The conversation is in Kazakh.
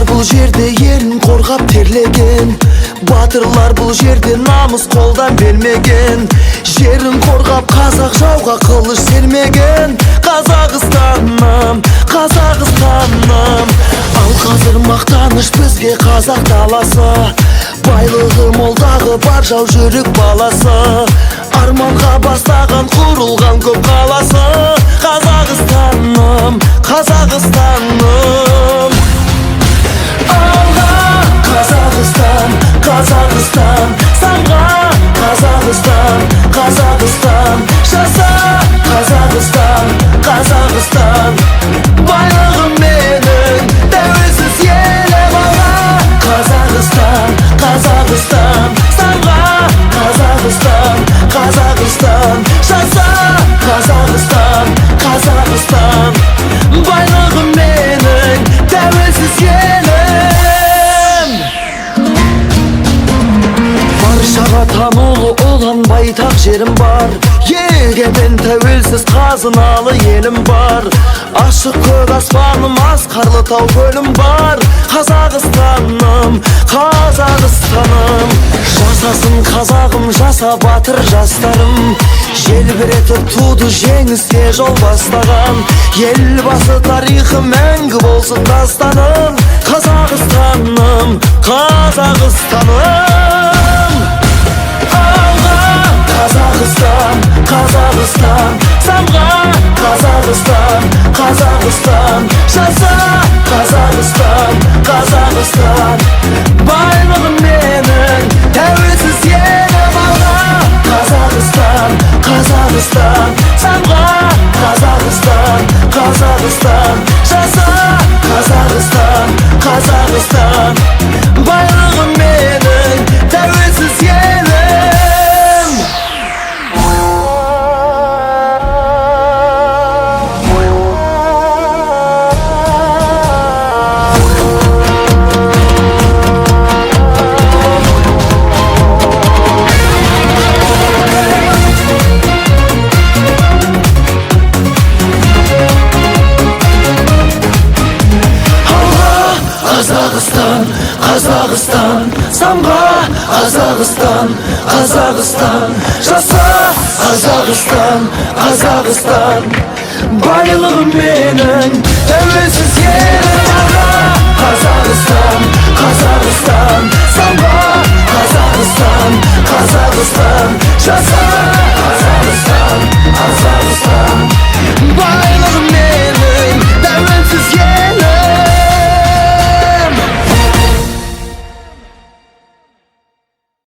Бұл жерде елін қорғап терлеген, батырлар бұл жерде намыс қолдан бермеген. Жерін қорғап қазақ жауға қылыш сермеген. Қазақстаным, Қазақстаным. Ал қазір мақтаныш бізге қазақ даласы, байлығы молдағы бар жау жүрек баласы. Арманға бастаған құрылған көп қаласы. Қазақстаным, Қазақстаным. Қазақстан, Қазақстан, самға Қазақстан, Қазақстан, жаса Қазақстан, Қазақстан. Байлығым менің тәуелсіз елім алға. Қазақстан, Қазақстан, самға Қазақстан, Қазақстан, жаса Қазақстан, Қазақстан. Байлығым менің тәуелсіз елім. Баршаға танулы ұлан байтақ жерім бар, егемен тәуелсіз қазыналы елім бар. Ашық көк аспаным, асқарлы тау көлім бар. Қазақстаным, Қазақстаным. Жасасын қазағым, жаса батыр жастарым. Желбіретіп туды жеңіске жол бастаған. Елбасы тарихы мәңгі болсын дастаным. Қазақстаным, Қазақстаным. Қазақстан, Қазақстан, самға Қазақстан, Қазақстан, жаса Қазақстан, Қазақстан. Байлығым менің тәуелсіз елім алға. Қазақстан, Қазақстан, самға Қазақстан, Қазақстан, жаса Қазақстан, Қазақстан. Байлығым менің тәуелсіз елім. Қазақстан, Қазақстан, самға Қазақстан, Қазақстан, жаса Қазақстан, Қазақстан. Байлығым менің тәуелсіз елім алға. Қазақстан.